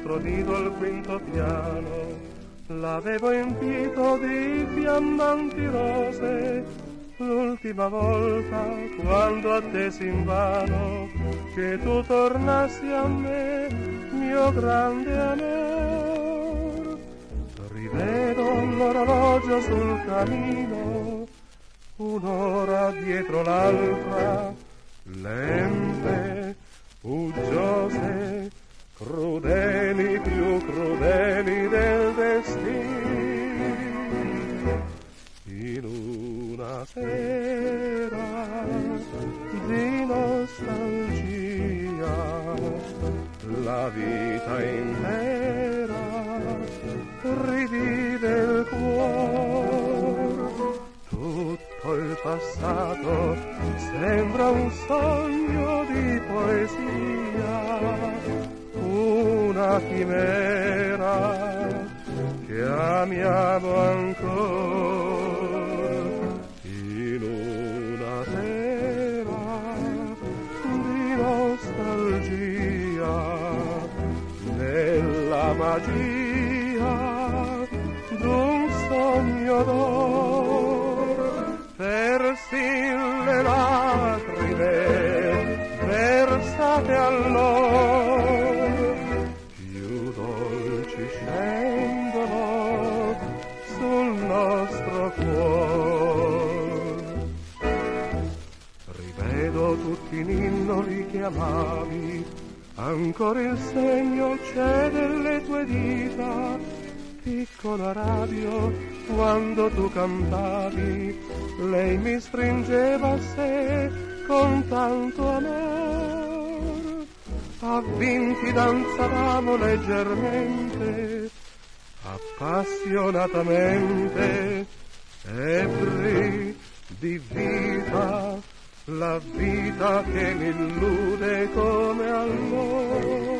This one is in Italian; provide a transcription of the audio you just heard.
nostro nido al quinto piano, l'avevo empito di fiammanti rose, l'ultima volta quando attesi invano che tu tornassi a me, mio grande amor. Rivedo l'orologio sul camino, un'ora dietro l'altra, lente, uggiose, crudeli, più crudeli del destino. In una sera di nostalgia, la vita intera rivive il cuore. Tutto il passato sembra un sogno di poesia, una chimera che amiamo ancora. In una sera di nostalgia, nella magia d'un sogno d'oro, persin le lacrime versate all'oro più dolci scendono sul nostro cuore. Rivedo tutti i ninnoli che amavi, ancora il segno c'è delle tue dita, piccolo radio quando tu cantavi, lei mi stringeva a sé con tanto amor. Avvinti danzavamo leggermente, appassionatamente, ebbri di vita, la vita che mi illude come allora.